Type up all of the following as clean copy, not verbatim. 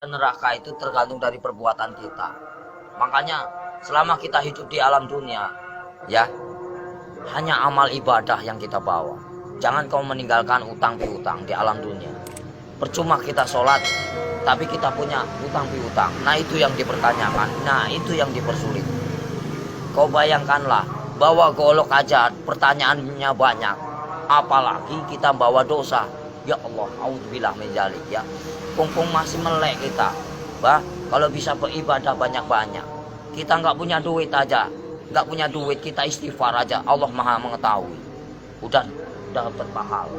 Neraka itu tergantung dari perbuatan kita. Makanya selama kita hidup di alam dunia, ya, hanya amal ibadah yang kita bawa. Jangan kau meninggalkan utang piutang di alam dunia. Percuma kita sholat, tapi kita punya utang piutang. Nah itu yang dipertanyakan, nah itu yang dipersulit. Kau bayangkanlah, bawa golok aja pertanyaannya banyak. Apalagi kita bawa dosa. Ya Allah, auzubillah min dzalik ya. Pung masih melek kita. Bah, kalau bisa beribadah banyak-banyak. Kita nggak punya duit aja, nggak punya duit kita istighfar aja. Allah Maha mengetahui. Udah dapat pahala.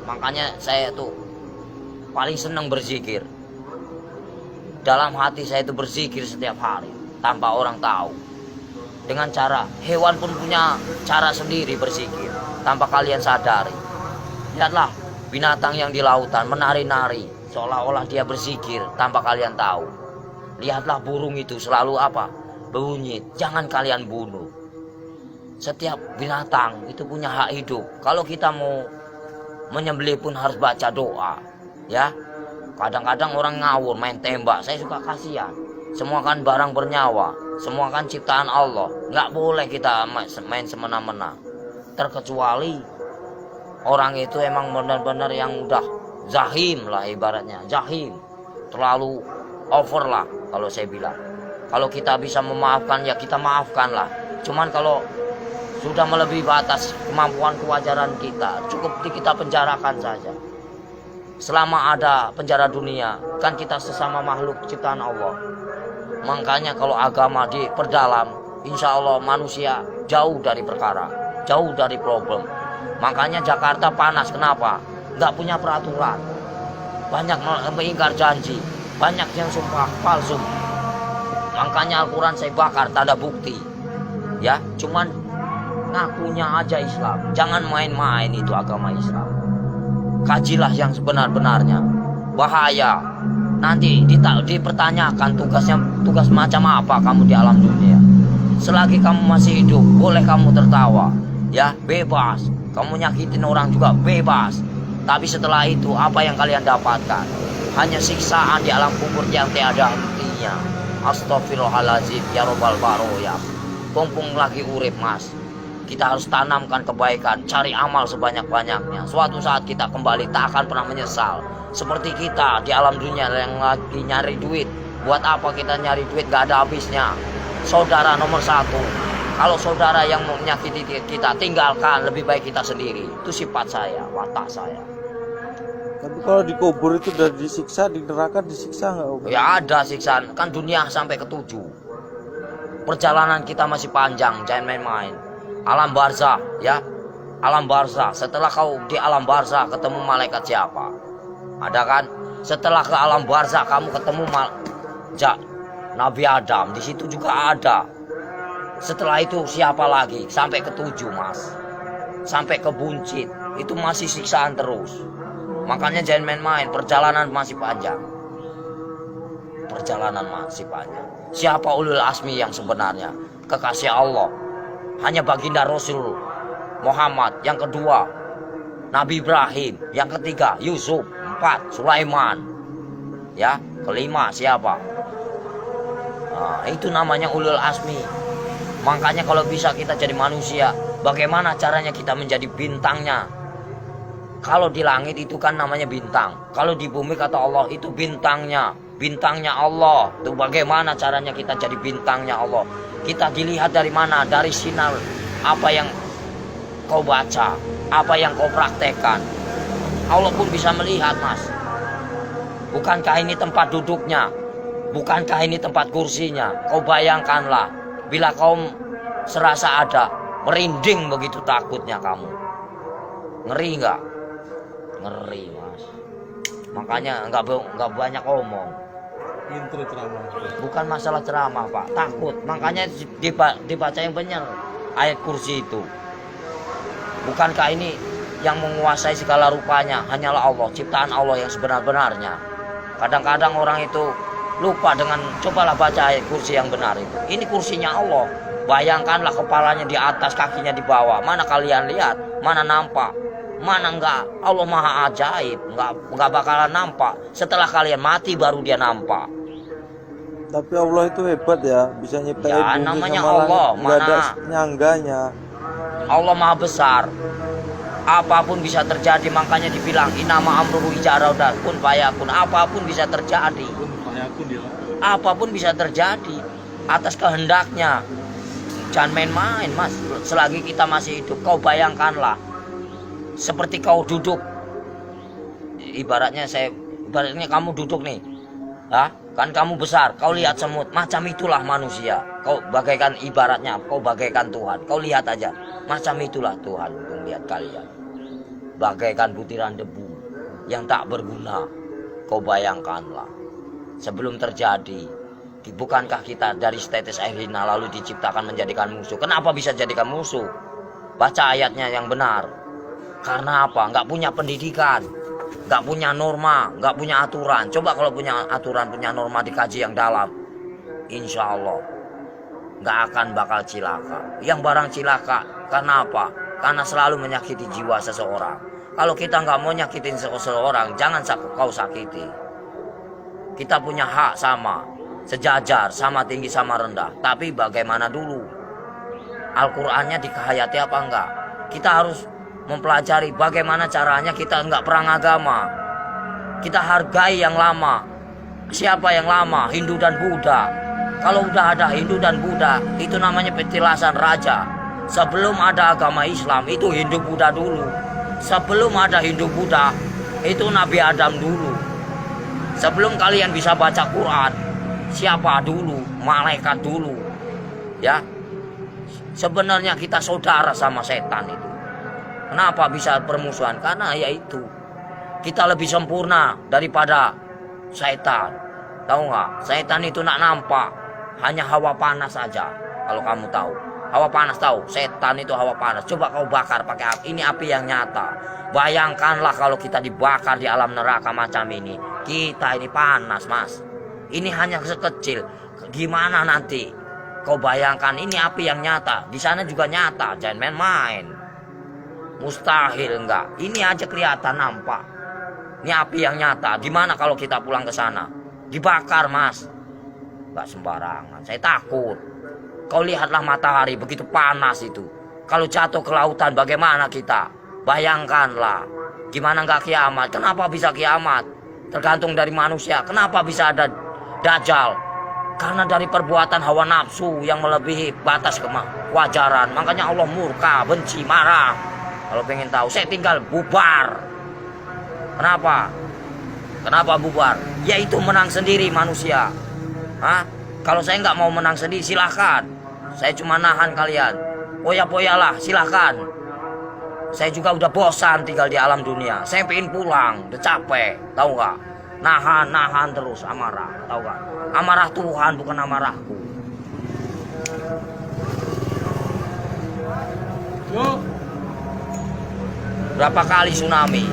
Makanya saya tuh paling senang berzikir. Dalam hati saya itu berzikir setiap hari tanpa orang tahu. Dengan cara hewan pun punya cara sendiri berzikir tanpa kalian sadari. Lihatlah binatang yang di lautan menari-nari seolah-olah dia berzikir tanpa kalian tahu. Lihatlah burung itu selalu apa? Bunyi, jangan kalian bunuh. Setiap binatang itu punya hak hidup. Kalau kita mau menyembelih pun harus baca doa, ya. Kadang-kadang orang ngawur main tembak, saya suka kasihan. Semua kan barang bernyawa, semua kan ciptaan Allah. Nggak boleh kita main semena-mena. Terkecuali orang itu emang benar-benar yang udah zahim lah ibaratnya, zahim. Terlalu over lah kalau saya bilang. Kalau kita bisa memaafkan ya kita maafkan lah. Cuman kalau sudah melebihi batas kemampuan kewajaran kita, cukup kita penjarakan saja. Selama ada penjara dunia, kan kita sesama makhluk ciptaan Allah. Makanya kalau agama diperdalam, insya Allah manusia jauh dari perkara, jauh dari problem. Makanya Jakarta panas, kenapa? Nggak punya peraturan. Banyak mengingkar janji, banyak yang sumpah palsu. Makanya Al-Quran saya bakar, tak ada bukti. Ya, cuman ngakunya aja Islam. Jangan main-main itu agama Islam. Kajilah yang sebenar-benarnya. Bahaya. Nanti dipertanyakan tugas macam apa kamu di alam dunia. Selagi kamu masih hidup, boleh kamu tertawa. Ya, bebas. Kamu nyakitin orang juga bebas. Tapi setelah itu apa yang kalian dapatkan? Hanya siksaan di alam kubur yang tiada hentinya. Astaghfirullahaladzim ya robbal baroya. Pompong lagi urip mas. Kita harus tanamkan kebaikan, cari amal sebanyak-banyaknya. Suatu saat kita kembali tak akan pernah menyesal. Seperti kita di alam dunia yang lagi nyari duit. Buat apa kita nyari duit gak ada habisnya. Saudara nomor satu. Kalau saudara yang menyakiti kita, tinggalkan, lebih baik kita sendiri. Itu sifat saya, watak saya. Tapi kalau dikubur itu udah disiksa, di neraka disiksa nggak? Ya ada siksaan, kan dunia sampai ke-7. Perjalanan kita masih panjang, jangan main-main. Alam barzah, ya. Alam barzah, setelah kau di alam barzah ketemu malaikat siapa? Ada kan? Setelah ke alam barzah kamu ketemu Nabi Adam, di situ juga ada. Setelah itu siapa lagi? Sampai ke-7 mas. Sampai ke buncit. Itu masih siksaan terus. Makanya jangan main-main. Perjalanan masih panjang. Perjalanan masih panjang. Siapa ulul asmi yang sebenarnya? Kekasih Allah. Hanya baginda Rasul Muhammad. Yang kedua Nabi Ibrahim. Yang ketiga Yusuf. 4 Sulaiman. Ya, kelima siapa? Nah, itu namanya ulul asmi. Makanya kalau bisa kita jadi manusia, bagaimana caranya kita menjadi bintangnya? Kalau di langit itu kan namanya bintang. Kalau di bumi kata Allah itu bintangnya. Bintangnya Allah. Itu bagaimana caranya kita jadi bintangnya Allah? Kita dilihat dari mana? Dari sinar apa yang kau baca, apa yang kau praktekkan. Allah pun bisa melihat mas. Bukankah ini tempat duduknya? Bukankah ini tempat kursinya? Kau bayangkanlah. Bila kau serasa ada, merinding begitu takutnya kamu. Ngeri nggak? Ngeri mas. Makanya nggak banyak omong. Intro ceramah. Bukan masalah ceramah pak, takut. Makanya dibaca yang benar ayat kursi itu. Bukankah ini yang menguasai segala rupanya hanyalah Allah, ciptaan Allah yang sebenar-benarnya. Kadang-kadang orang itu lupa dengan cobalah baca ayat kursi yang benar itu. Ini kursinya Allah. Bayangkanlah kepalanya di atas, kakinya di bawah. Mana kalian lihat? Mana nampak? Mana enggak? Allah maha ajaib, enggak bakalan nampak. Setelah kalian mati baru dia nampak. Tapi Allah itu hebat ya, bisa nyiptain Ya, bumi namanya sama Allah, langit, nggak ada mana? nyangganya. Allah maha besar. Apapun bisa terjadi, makanya dibilang inama amruhu iza arada kun fayakun. Apapun bisa terjadi. Apapun bisa terjadi atas kehendaknya. Jangan main-main, Mas. Selagi kita masih hidup, kau bayangkanlah seperti kau duduk. Ibaratnya kamu duduk nih. Kan kamu besar, kau lihat semut, macam itulah manusia. Kau bagaikan ibaratnya, kau bagaikan Tuhan. Kau lihat aja, macam itulah Tuhan melihat kalian. Bagaikan butiran debu yang tak berguna. Kau bayangkanlah, sebelum terjadi, bukankah kita dari setetes air hina lalu diciptakan menjadikan musuh? Kenapa bisa jadikan musuh? Baca ayatnya yang benar. Karena apa? Nggak punya pendidikan, nggak punya norma, nggak punya aturan. Coba kalau punya aturan, punya norma, dikaji yang dalam, insya Allah nggak akan bakal cilaka. Yang barang cilaka, karena apa? Karena selalu menyakiti jiwa seseorang. Kalau kita nggak mau nyakitin seseorang, jangan kau sakiti. Kita punya hak sama, sejajar, sama tinggi, sama rendah. Tapi bagaimana dulu? Al-Qur'annya dikehayati apa enggak? Kita harus mempelajari bagaimana caranya kita enggak perang agama. Kita hargai yang lama. Siapa yang lama? Hindu dan Buddha. Kalau udah ada Hindu dan Buddha, itu namanya petilasan raja. Sebelum ada agama Islam, itu Hindu Buddha dulu. Sebelum ada Hindu Buddha, itu Nabi Adam dulu. Sebelum kalian bisa baca Quran, siapa dulu? Malaikat dulu. Ya. Sebenarnya kita saudara sama setan itu. Kenapa bisa permusuhan? Karena yaitu kita lebih sempurna daripada setan. Tahu nggak? Setan itu nak nampak, hanya hawa panas saja. Kalau kamu tahu, hawa panas tahu. Setan itu hawa panas. Coba kau bakar pakai api. Ini api yang nyata. Bayangkanlah kalau kita dibakar di alam neraka macam ini. Kita ini panas, Mas. Ini hanya sekecil. Gimana nanti? Kau bayangkan ini api yang nyata. Di sana juga nyata. Jangan main-main. Mustahil enggak. Ini aja kelihatan nampak. Ini api yang nyata. Gimana kalau kita pulang ke sana? Dibakar, Mas. Enggak sembarangan. Saya takut. Kau lihatlah matahari begitu panas itu. Kalau jatuh ke lautan bagaimana kita? Bayangkanlah. Gimana enggak kiamat? Kenapa bisa kiamat? Tergantung dari manusia. Kenapa bisa ada Dajjal? Karena dari perbuatan hawa nafsu yang melebihi batas kewajaran. Makanya Allah murka, benci, marah. Kalau pengen tahu, saya tinggal bubar. Kenapa? Kenapa bubar? Yaitu menang sendiri manusia. Kalau saya nggak mau menang sendiri, silahkan. Saya cuma nahan kalian. Poya-poyalah, silahkan. Saya juga udah bosan tinggal di alam dunia. Saya pengen pulang, udah capek. Tahu nggak? Nahan terus amarah. Tahu nggak? Amarah Tuhan bukan amarahku. Berapa kali tsunami?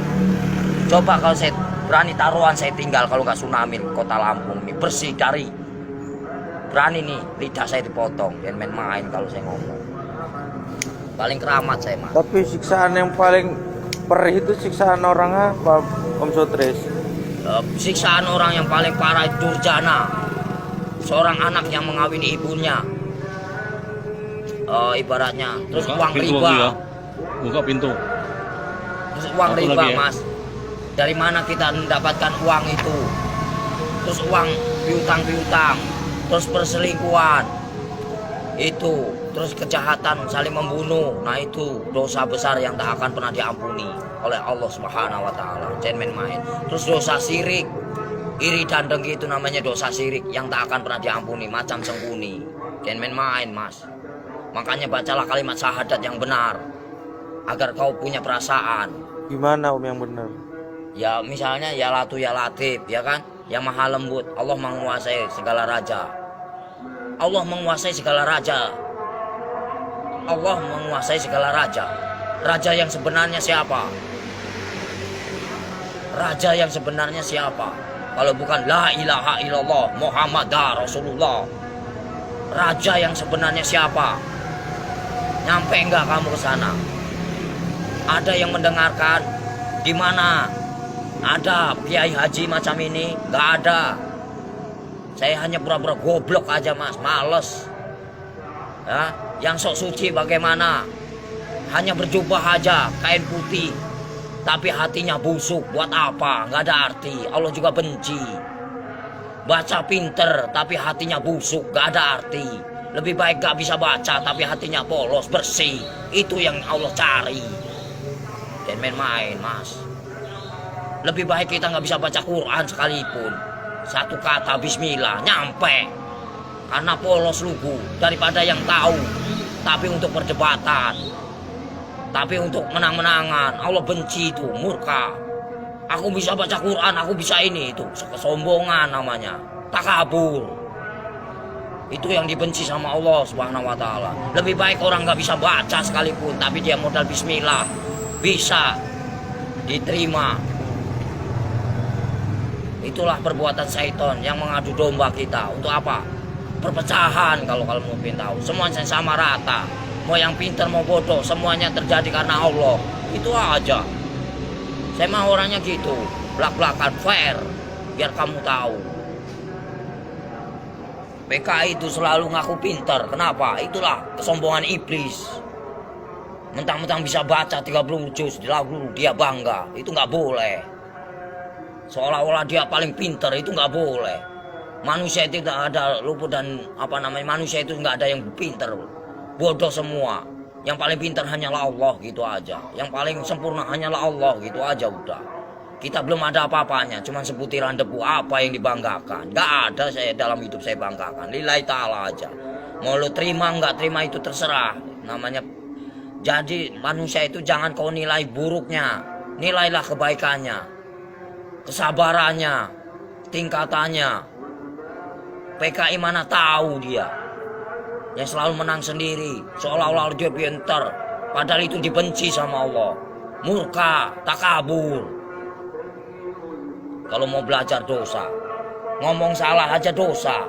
Coba kalau saya berani taruhan saya tinggal kalau nggak tsunami kota Lampung ini bersih dari. Berani nih lidah saya dipotong. Jangan main-main kalau saya ngomong. Paling keramat saya, Mas. Tapi siksaan yang paling perih itu siksaan orang apa, Om Sotris? Siksaan orang yang paling parah itu durjana. Seorang anak yang mengawini ibunya. Ibaratnya terus uang riba. Ya. Buka pintu. Terus uang Satu riba, lagi ya. Mas. Dari mana kita mendapatkan uang itu? Terus uang piutang, terus perselingkuhan. Itu, terus kejahatan saling membunuh. Nah, itu dosa besar yang tak akan pernah diampuni oleh Allah Subhanahu wa taala. Jangan main-main. Terus dosa syirik. Iri dan dengki itu namanya dosa syirik yang tak akan pernah diampuni, macam sembunyi. Jangan main-main, Mas. Makanya bacalah kalimat syahadat yang benar agar kau punya perasaan. Gimana Om yang benar? Ya misalnya ya latu ya latif, ya kan? Yang maha lembut. Allah menguasai segala raja. Allah menguasai segala raja. Allah menguasai segala raja. Raja yang sebenarnya siapa? Raja yang sebenarnya siapa? Kalau bukan la ilaha illallah Muhammadar Rasulullah. Raja yang sebenarnya siapa? Nyampe enggak kamu ke sana? Ada yang mendengarkan? Di mana ada kiai haji macam ini? Nggak ada. Saya hanya pura-pura goblok aja mas, males. Ya, yang sok suci bagaimana? Hanya berjubah aja, kain putih, tapi hatinya busuk. Buat apa? Nggak ada arti. Allah juga benci. Baca pinter, tapi hatinya busuk, nggak ada arti. Lebih baik gak bisa baca, tapi hatinya polos, bersih. Itu yang Allah cari. Dan main-main mas. Lebih baik kita nggak bisa baca Quran sekalipun. Satu kata Bismillah nyampe. Karena polos lugu daripada yang tahu. Tapi untuk perdebatan. Tapi untuk menang-menangan. Allah benci itu, murka. Aku bisa baca Quran, aku bisa ini. Itu kesombongan namanya. Takabur. Itu yang dibenci sama Allah Subhanahu wa ta'ala. Lebih baik orang nggak bisa baca sekalipun, tapi dia modal Bismillah. Bisa diterima. Itulah perbuatan syaitan yang mengadu domba kita. Untuk apa? Perpecahan kalau mau tahu. Semuanya sama rata. Mau yang pintar mau bodoh, semuanya terjadi karena Allah. Itu aja. Saya mah orangnya gitu. Belak-belakan fair. Biar kamu tahu. PKI itu selalu ngaku pintar. Kenapa? Itulah kesombongan iblis. Mentang-mentang bisa baca 30 juz lalu dia bangga. Itu nggak boleh. Seolah-olah dia paling pintar, itu nggak boleh. Manusia itu tidak ada luput dan manusia itu nggak ada yang pintar. Bodoh semua. Yang paling pintar hanyalah Allah, gitu aja. Yang paling sempurna hanyalah Allah, gitu aja udah. Kita belum ada apa-apanya, cuma sebutiran debu. Apa yang dibanggakan? Gak ada saya dalam hidup saya banggakan. Lillahi ta'ala aja. Mau lo terima nggak terima itu terserah. Namanya. Jadi manusia itu jangan kau nilai buruknya. Nilailah kebaikannya. Kesabarannya. Tingkatannya. PKI mana tahu dia. Yang selalu menang sendiri. Seolah-olah dia pintar. Padahal itu dibenci sama Allah. Murka, takabur. Kalau mau belajar dosa. Ngomong salah aja dosa.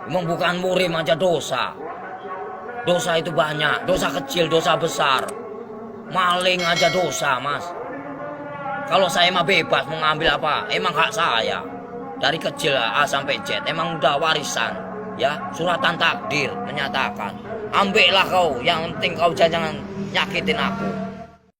Emang bukan murim aja dosa. Dosa itu banyak. Dosa kecil, dosa besar. Maling aja dosa mas. Kalau saya mah bebas mau ngambil apa. Emang hak saya. Dari kecil A sampai Z. Emang udah warisan. Ya, suratan takdir menyatakan. Ambillah kau. Yang penting kau jangan nyakitin aku.